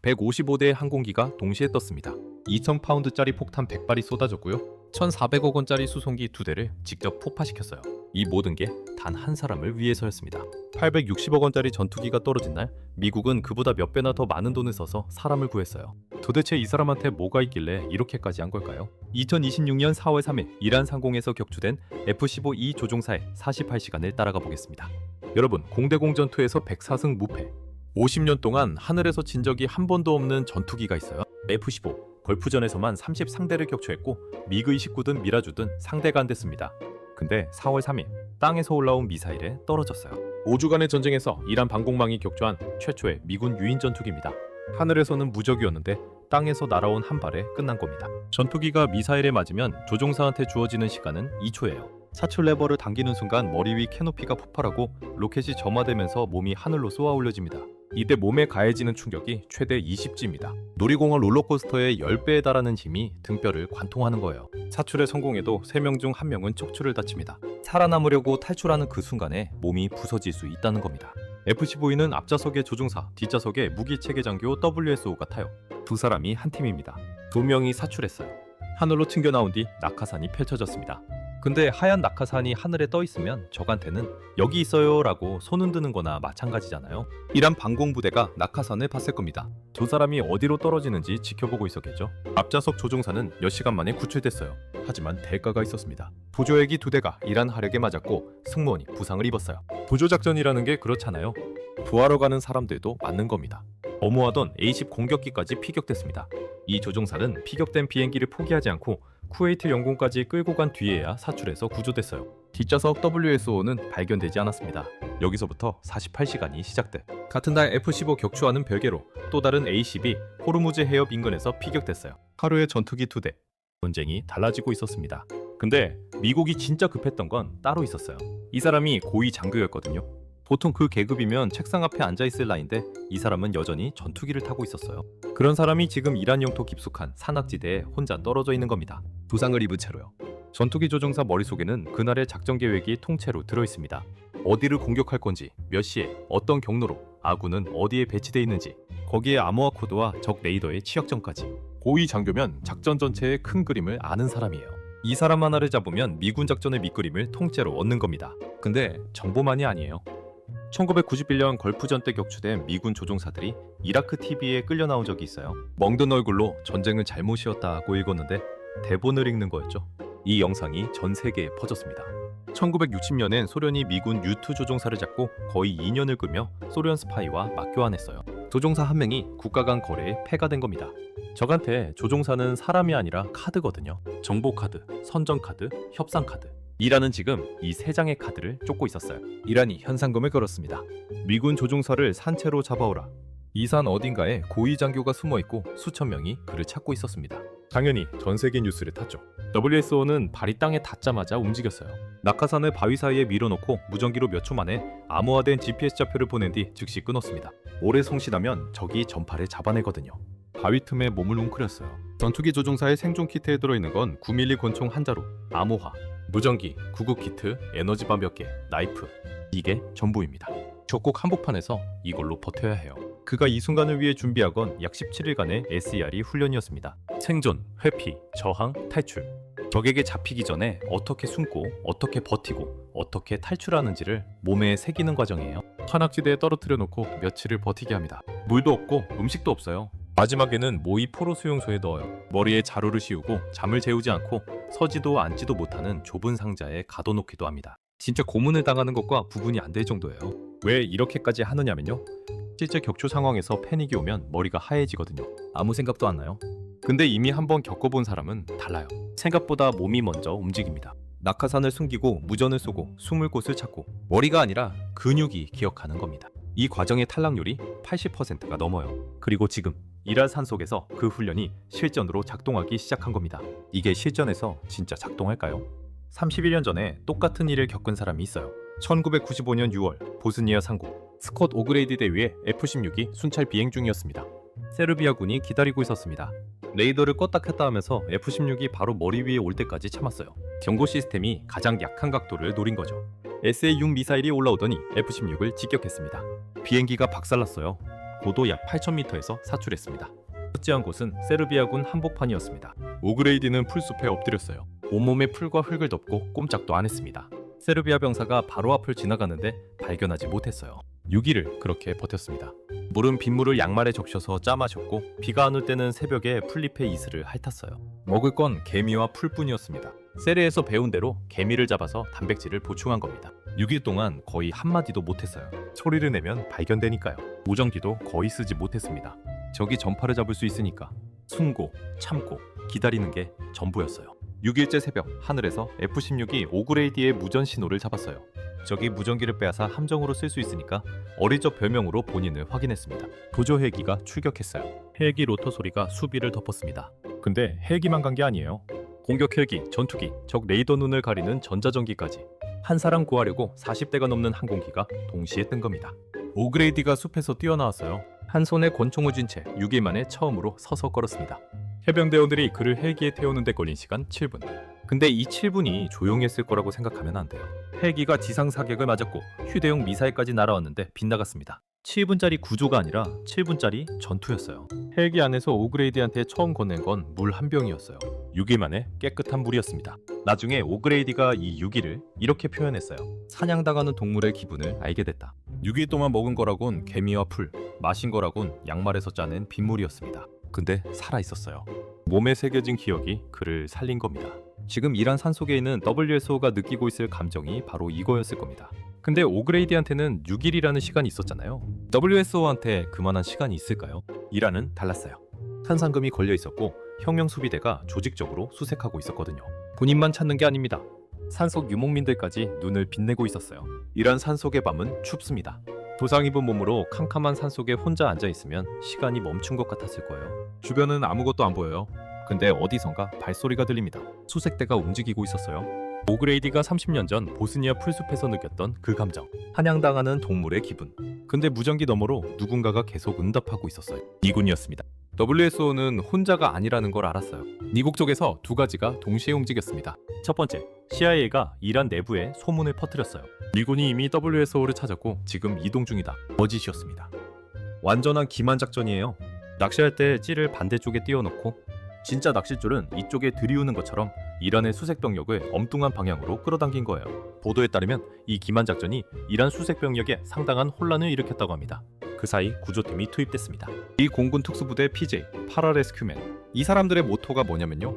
155대의 항공기가 동시에 떴습니다. 2,000파운드짜리 폭탄 100발이 쏟아졌고요. 1,400억 원짜리 수송기 2대를 직접 폭파시켰어요. 이 모든 게 단 한 사람을 위해서였습니다. 860억 원짜리 전투기가 떨어진 날, 미국은 그보다 몇 배나 더 많은 돈을 써서 사람을 구했어요. 도대체 이 사람한테 뭐가 있길래 이렇게까지 한 걸까요? 2026년 4월 3일 이란 상공에서 격추된 F-15E 조종사의 48시간을 따라가 보겠습니다. 여러분, 공대공 전투에서 104승 무패, 50년 동안 하늘에서 진 적이 한 번도 없는 전투기가 있어요. F-15 걸프전에서만 30상대를 격추했고 미그 29든 미라주든 상대가 안 됐습니다. 근데 4월 3일 땅에서 올라온 미사일에 떨어졌어요. 5주간의 전쟁에서 이란 방공망이 격추한 최초의 미군 유인 전투기입니다. 하늘에서는 무적이었는데 땅에서 날아온 한 발에 끝난 겁니다. 전투기가 미사일에 맞으면 조종사한테 주어지는 시간은 2초예요. 사출 레버를 당기는 순간 머리 위 캐노피가 폭발하고 로켓이 점화되면서 몸이 하늘로 쏘아 올려집니다. 이때 몸에 가해지는 충격이 최대 20G입니다. 놀이공원 롤러코스터의 10배에 달하는 힘이 등뼈를 관통하는 거예요. 사출에 성공해도 3명 중 1명은 척추를 다칩니다. 살아남으려고 탈출하는 그 순간에 몸이 부서질 수 있다는 겁니다. F-15E는 앞좌석의 조종사, 뒷좌석에 무기체계 장교 WSO가 타요. 두 사람이 한 팀입니다. 2명이 사출했어요. 하늘로 튕겨 나온 뒤 낙하산이 펼쳐졌습니다. 근데 하얀 낙하산이 하늘에 떠 있으면 적한테는 여기 있어요 라고 손 흔드는 거나 마찬가지잖아요. 이란 방공부대가 낙하산을 봤을 겁니다. 두 사람이 어디로 떨어지는지 지켜보고 있었겠죠. 앞좌석 조종사는 몇 시간 만에 구출됐어요. 하지만 대가가 있었습니다. 보조헬기 2대가 이란 하력에 맞았고 승무원이 부상을 입었어요. 보조작전이라는 게 그렇잖아요. 부하러 가는 사람들도 맞는 겁니다. 어무하던 A-10 공격기까지 피격됐습니다. 이 조종사는 피격된 비행기를 포기하지 않고 쿠웨이트 영공까지 끌고 간 뒤에야 사출해서 구조됐어요. 뒷좌석 WSO는 발견되지 않았습니다. 여기서부터 48시간이 시작돼. 같은 날 F-15 격추와는 별개로 또 다른 A-10이 호르무즈 해협 인근에서 피격됐어요. 하루에 전투기 2대. 전쟁이 달라지고 있었습니다. 근데 미국이 진짜 급했던 건 따로 있었어요. 이 사람이 고위 장교였거든요. 보통 그 계급이면 책상 앞에 앉아있을 나이인데 이 사람은 여전히 전투기를 타고 있었어요. 그런 사람이 지금 이란 영토 깊숙한 산악지대에 혼자 떨어져 있는 겁니다. 부상을 입은 채로요. 전투기 조종사 머릿속에는 그날의 작전 계획이 통째로 들어있습니다. 어디를 공격할 건지, 몇 시에, 어떤 경로로, 아군은 어디에 배치되어 있는지, 거기에 암호화 코드와 적 레이더의 취약점까지. 고위 장교면 작전 전체의 큰 그림을 아는 사람이에요. 이 사람 하나를 잡으면 미군 작전의 밑그림을 통째로 얻는 겁니다. 근데 정보만이 아니에요. 1991년 걸프전 때 격추된 미군 조종사들이 이라크 TV에 끌려 나온 적이 있어요. 멍든 얼굴로 전쟁은 잘못이었다고 읽었는데 대본을 읽는 거였죠. 이 영상이 전 세계에 퍼졌습니다. 1960년엔 소련이 미군 U-2 조종사를 잡고 거의 2년을 끌며 소련 스파이와 맞교환했어요. 조종사 한 명이 국가 간 거래에 패가 된 겁니다. 적한테 조종사는 사람이 아니라 카드거든요. 정보 카드, 선전 카드, 협상 카드. 이란은 지금 이 3장의 카드를 쫓고 있었어요. 이란이 현상금을 걸었습니다. 미군 조종사를 산채로 잡아오라. 이 산 어딘가에 고위 장교가 숨어있고 수천 명이 그를 찾고 있었습니다. 당연히 전 세계 뉴스를 탔죠. WSO는 발이 땅에 닿자마자 움직였어요. 낙하산을 바위 사이에 밀어넣고 무전기로 몇 초 만에 암호화된 GPS 좌표를 보낸 뒤 즉시 끊었습니다. 오래 송신하면 적이 전파를 잡아내거든요. 바위 틈에 몸을 웅크렸어요. 전투기 조종사의 생존 키트에 들어있는 건 9mm 권총 한 자루, 암호화, 무전기, 구급 키트, 에너지바 몇 개, 나이프. 이게 전부입니다. 적국 한복판에서 이걸로 버텨야 해요. 그가 이 순간을 위해 준비하건 약 17일간의 SER이 훈련이었습니다. 생존, 회피, 저항, 탈출. 적에게 잡히기 전에 어떻게 숨고, 어떻게 버티고, 어떻게 탈출하는지를 몸에 새기는 과정이에요. 산악지대에 떨어뜨려 놓고 며칠을 버티게 합니다. 물도 없고 음식도 없어요. 마지막에는 모의 포로 수용소에 넣어요. 머리에 자루를 씌우고 잠을 재우지 않고 서지도 앉지도 못하는 좁은 상자에 가둬놓기도 합니다. 진짜 고문을 당하는 것과 구분이 안 될 정도예요. 왜 이렇게까지 하느냐면요. 실제 격추 상황에서 패닉이 오면 머리가 하얘지거든요. 아무 생각도 안 나요. 근데 이미 한번 겪어본 사람은 달라요. 생각보다 몸이 먼저 움직입니다. 낙하산을 숨기고 무전을 쏘고 숨을 곳을 찾고 머리가 아니라 근육이 기억하는 겁니다. 이 과정의 탈락률이 80%가 넘어요. 그리고 지금 이란 산속에서 그 훈련이 실전으로 작동하기 시작한 겁니다. 이게 실전에서 진짜 작동할까요? 31년 전에 똑같은 일을 겪은 사람이 있어요. 1995년 6월 보스니아 상공 스콧 오그레이드 대위에 F-16이 순찰 비행 중이었습니다. 세르비아군이 기다리고 있었습니다. 레이더를 껐다 켰다 하면서 F-16이 바로 머리 위에 올 때까지 참았어요. 경고 시스템이 가장 약한 각도를 노린 거죠. SA-6 미사일이 올라오더니 F-16을 직격했습니다. 비행기가 박살났어요. 고도 약 8,000m에서 사출했습니다. 착지한 곳은 세르비아군 한복판이었습니다. 오그레이디는 풀숲에 엎드렸어요. 온몸에 풀과 흙을 덮고 꼼짝도 안 했습니다. 세르비아 병사가 바로 앞을 지나가는데 발견하지 못했어요. 6일을 그렇게 버텼습니다. 물은 빗물을 양말에 적셔서 짜 마셨고 비가 안 올 때는 새벽에 풀잎의 이슬을 핥았어요. 먹을 건 개미와 풀뿐이었습니다. 세레에서 배운 대로 개미를 잡아서 단백질을 보충한 겁니다. 6일 동안 거의 한마디도 못했어요. 소리를 내면 발견되니까요. 무전기도 거의 쓰지 못했습니다. 적이 전파를 잡을 수 있으니까 숨고 참고 기다리는 게 전부였어요. 6일째 새벽 하늘에서 F-16이 오그레이디의 무전 신호를 잡았어요. 적이 무전기를 빼앗아 함정으로 쓸 수 있으니까 어릴 적 별명으로 본인을 확인했습니다. 도저 헬기가 출격했어요. 헬기 로터 소리가 수비를 덮었습니다. 근데 헬기만 간 게 아니에요. 공격 헬기, 전투기, 적 레이더 눈을 가리는 전자전기까지 한 사람 구하려고 40대가 넘는 항공기가 동시에 뜬 겁니다. 오그레이디가 숲에서 뛰어나왔어요. 한 손에 권총을 쥔 채 6일 만에 처음으로 서서 걸었습니다. 해병대원들이 그를 헬기에 태우는 데 걸린 시간 7분. 근데 이 7분이 조용히 했을 거라고 생각하면 안 돼요. 헬기가 지상 사격을 맞았고 휴대용 미사일까지 날아왔는데 빗나갔습니다. 7분짜리 구조가 아니라 7분짜리 전투였어요. 헬기 안에서 오그레이디한테 처음 건넨 건 물 한 병이었어요. 6일 만에 깨끗한 물이었습니다. 나중에 오그레이디가 이 6일을 이렇게 표현했어요. 사냥당하는 동물의 기분을 알게 됐다. 6일 동안 먹은 거라곤 개미와 풀, 마신 거라곤 양말에서 짜낸 빗물이었습니다. 근데 살아있었어요. 몸에 새겨진 기억이 그를 살린 겁니다. 지금 이란 산속에 있는 WSO가 느끼고 있을 감정이 바로 이거였을 겁니다. 근데 오그레이디한테는 6일이라는 시간이 있었잖아요. WSO한테 그만한 시간이 있을까요? 이란은 달랐어요. 산상금이 걸려 있었고 혁명 수비대가 조직적으로 수색하고 있었거든요. 군인만 찾는 게 아닙니다. 산속 유목민들까지 눈을 빛내고 있었어요. 이란 산속의 밤은 춥습니다. 도상 입은 몸으로 캄캄한 산속에 혼자 앉아있으면 시간이 멈춘 것 같았을 거예요. 주변은 아무것도 안 보여요. 근데 어디선가 발소리가 들립니다. 수색대가 움직이고 있었어요. 오그레이디가 30년 전 보스니아 풀숲에서 느꼈던 그 감정. 사냥당하는 동물의 기분. 근데 무전기 너머로 누군가가 계속 응답하고 있었어요. 미군이었습니다. WSO는 혼자가 아니라는 걸 알았어요. 미국 쪽에서 두 가지가 동시에 움직였습니다. 첫 번째, CIA가 이란 내부에 소문을 퍼뜨렸어요. 미군이 이미 WSO를 찾았고 지금 이동 중이다. 거짓이었습니다. 완전한 기만 작전이에요. 낚시할 때 찌를 반대쪽에 띄워놓고 진짜 낚싯줄은 이쪽에 들이우는 것처럼 이란의 수색병력을 엉뚱한 방향으로 끌어당긴 거예요. 보도에 따르면 이 기만 작전이 이란 수색병력에 상당한 혼란을 일으켰다고 합니다. 그 사이 구조팀이 투입됐습니다. 이 공군 특수부대 PJ, 파라레스큐맨. 이 사람들의 모토가 뭐냐면요.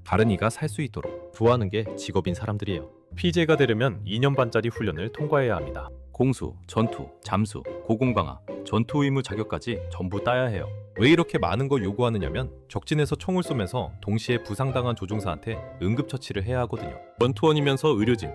다른 이가 살 수 있도록 구하는 게 직업인 사람들이에요. PJ가 되려면 2년 반짜리 훈련을 통과해야 합니다. 공수, 전투, 잠수, 고공강화, 전투 의무 자격까지 전부 따야 해요. 왜 이렇게 많은 걸 요구하느냐면 적진에서 총을 쏘면서 동시에 부상당한 조종사한테 응급처치를 해야 하거든요. 전투원이면서 의료진.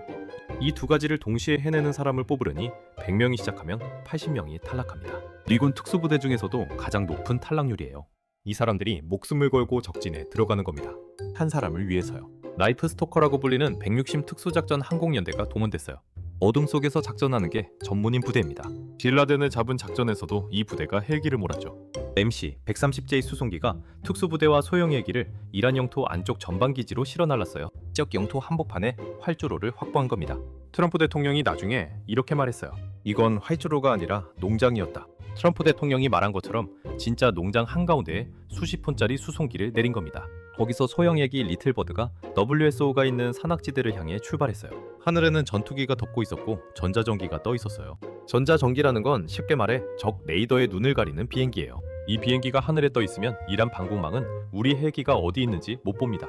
이 두 가지를 동시에 해내는 사람을 뽑으려니 100명이 시작하면 80명이 탈락합니다. 미군 특수부대 중에서도 가장 높은 탈락률이에요. 이 사람들이 목숨을 걸고 적진에 들어가는 겁니다. 한 사람을 위해서요. 나이트 스토커라고 불리는 160 특수작전 항공연대가 동원됐어요. 어둠 속에서 작전하는 게 전문인 부대입니다. 빌라덴을 잡은 작전에서도 이 부대가 헬기를 몰았죠. MC 130J 수송기가 특수부대와 소형 헬기를 이란 영토 안쪽 전방기지로 실어 날랐어요. 지역 영토 한복판에 활주로를 확보한 겁니다. 트럼프 대통령이 나중에 이렇게 말했어요. 이건 활주로가 아니라 농장이었다. 트럼프 대통령이 말한 것처럼 진짜 농장 한가운데에 수십 톤짜리 수송기를 내린 겁니다. 거기서 소형 헬기 리틀버드가 WSO가 있는 산악지대를 향해 출발했어요. 하늘에는 전투기가 덮고 있었고 전자전기가 떠 있었어요. 전자전기라는 건 쉽게 말해 적 레이더의 눈을 가리는 비행기예요. 이 비행기가 하늘에 떠 있으면 이란 방공망은 우리 헬기가 어디 있는지 못 봅니다.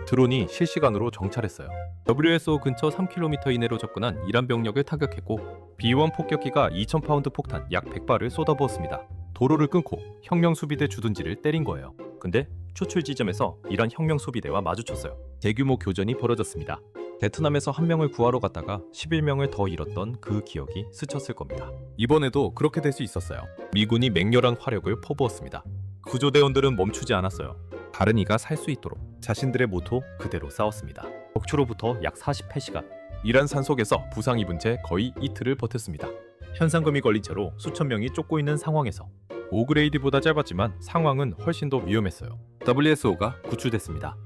드론이 실시간으로 정찰했어요. WSO 근처 3km 이내로 접근한 이란 병력을 타격했고 B-1 폭격기가 2000파운드 폭탄 약 100발을 쏟아부었습니다. 도로를 끊고 혁명 수비대 주둔지를 때린 거예요. 근데 추출 지점에서 이란 혁명 수비대와 마주쳤어요. 대규모 교전이 벌어졌습니다. 베트남에서 한 명을 구하러 갔다가 11명을 더 잃었던 그 기억이 스쳤을 겁니다. 이번에도 그렇게 될 수 있었어요. 미군이 맹렬한 화력을 퍼부었습니다. 구조대원들은 멈추지 않았어요. 다른 이가 살 수 있도록 자신들의 모토 그대로 싸웠습니다. 적추로부터 약 48시간. 이란 산속에서 부상 입은 채 거의 이틀을 버텼습니다. 현상금이 걸린 채로 수천 명이 쫓고 있는 상황에서 오그레이디보다 짧았지만 상황은 훨씬 더 위험했어요. WSO가 구출됐습니다.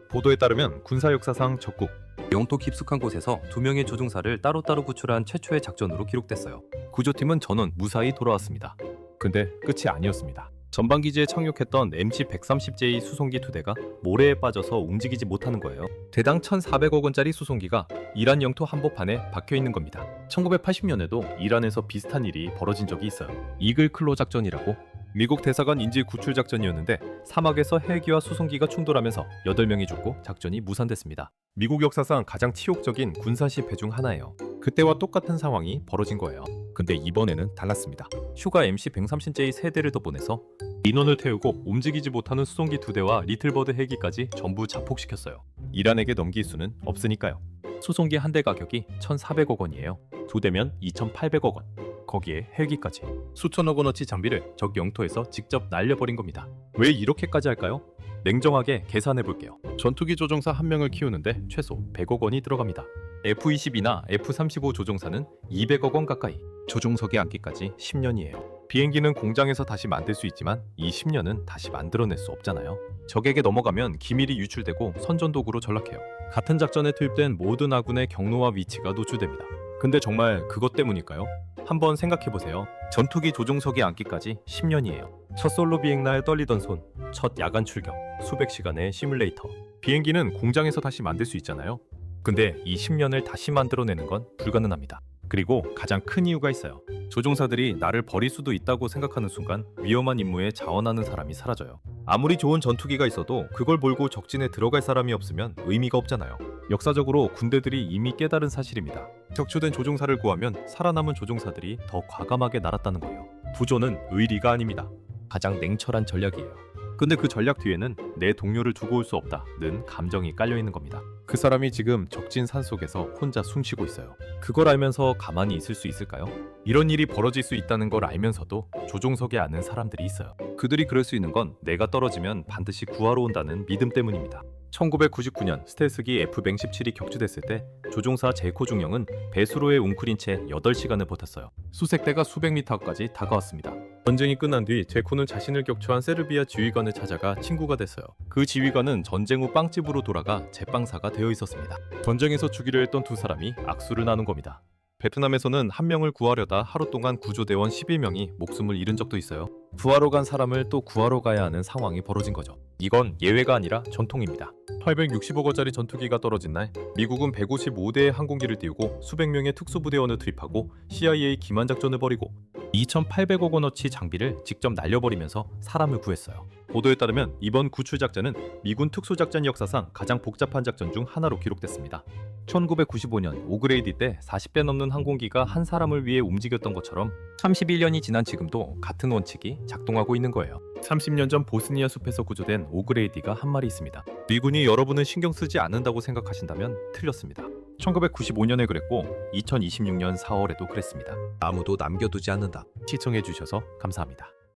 보도에 따르면 군사 역사상 적국 영토 깊숙한 곳에서 2명의 조종사를 따로따로 구출한 최초의 작전으로 기록됐어요. 구조팀은 전원 무사히 돌아왔습니다. 근데 끝이 아니었습니다. 전방기지에 착륙했던 MC-130J 수송기 2대가 모래에 빠져서 움직이지 못하는 거예요. 대당 1,400억 원짜리 수송기가 이란 영토 한복판에 박혀 있는 겁니다. 1980년에도 이란에서 비슷한 일이 벌어진 적이 있어요. 이글 클로 작전이라고 미국 대사관 인질 구출 작전이었는데 사막에서 헬기와 수송기가 충돌하면서 8명이 죽고 작전이 무산됐습니다. 미국 역사상 가장 치욕적인 군사 실패 중 하나예요. 그때와 똑같은 상황이 벌어진 거예요. 근데 이번에는 달랐습니다. 슈가 MC-130J 3대를 더 보내서 인원을 태우고 움직이지 못하는 수송기 2대와 리틀버드 헬기까지 전부 자폭시켰어요. 이란에게 넘길 수는 없으니까요. 수송기 한 대 가격이 1,400억 원이에요. 2대면 2,800억 원. 거기에 헬기까지 수천억 원어치 장비를 적 영토에서 직접 날려버린 겁니다. 왜 이렇게까지 할까요? 냉정하게 계산해 볼게요. 전투기 조종사 한 명을 키우는데 최소 100억 원이 들어갑니다. F-22나 F-35 조종사는 200억 원 가까이, 조종석의 안기까지 10년이에요. 비행기는 공장에서 다시 만들 수 있지만 이 10년은 다시 만들어낼 수 없잖아요. 적에게 넘어가면 기밀이 유출되고 선전도구로 전락해요. 같은 작전에 투입된 모든 아군의 경로와 위치가 노출됩니다. 근데 정말 그것 때문일까요? 한번 생각해보세요. 전투기 조종석의 안기까지 10년이에요. 첫 솔로 비행날 떨리던 손, 첫 야간 출격, 수백 시간의 시뮬레이터. 비행기는 공장에서 다시 만들 수 있잖아요. 근데 이 10년을 다시 만들어내는 건 불가능합니다. 그리고 가장 큰 이유가 있어요. 조종사들이 나를 버릴 수도 있다고 생각하는 순간 위험한 임무에 자원하는 사람이 사라져요. 아무리 좋은 전투기가 있어도 그걸 몰고 적진에 들어갈 사람이 없으면 의미가 없잖아요. 역사적으로 군대들이 이미 깨달은 사실입니다. 격추된 조종사를 구하면 살아남은 조종사들이 더 과감하게 날았다는 거예요. 부조는 의리가 아닙니다. 가장 냉철한 전략이에요. 근데 그 전략 뒤에는 내 동료를 두고 올 수 없다는 감정이 깔려 있는 겁니다. 그 사람이 지금 적진 산속에서 혼자 숨쉬고 있어요. 그걸 알면서 가만히 있을 수 있을까요? 이런 일이 벌어질 수 있다는 걸 알면서도 조종석에 앉는 사람들이 있어요. 그들이 그럴 수 있는 건 내가 떨어지면 반드시 구하러 온다는 믿음 때문입니다. 1999년 스텔스기 F-117이 격추됐을 때 조종사 제코 중령은 배수로에 웅크린 채 8시간을 버텼어요. 수색 대가 수백 미터까지 다가왔습니다. 전쟁이 끝난 뒤 제코는 자신을 격추한 세르비아 지휘관을 찾아가 친구가 됐어요. 그 지휘관은 전쟁 후 빵집으로 돌아가 제빵사가 되어 있었습니다. 전쟁에서 죽이려 했던 두 사람이 악수를 나눈 겁니다. 베트남에서는 한 명을 구하려다 하루 동안 구조대원 11명이 목숨을 잃은 적도 있어요. 구하러 간 사람을 또 구하러 가야 하는 상황이 벌어진 거죠. 이건 예외가 아니라 전통입니다. 860억 원짜리 전투기가 떨어진 날 미국은 155대의 항공기를 띄우고 수백 명의 특수부대원을 투입하고 CIA 기만 작전을 벌이고 2,800억 원어치 장비를 직접 날려버리면서 사람을 구했어요. 보도에 따르면 이번 구출 작전은 미군 특수작전 역사상 가장 복잡한 작전 중 하나로 기록됐습니다. 1995년 오그레이디 때 40대 넘는 항공기가 한 사람을 위해 움직였던 것처럼 31년이 지난 지금도 같은 원칙이 작동하고 있는 거예요. 30년 전 보스니아 숲에서 구조된 오그레이디가 한 마리 있습니다. 미군이 여러분을 신경 쓰지 않는다고 생각하신다면 틀렸습니다. 1995년에 그랬고 2026년 4월에도 그랬습니다. 아무도 남겨두지 않는다. 시청해주셔서 감사합니다.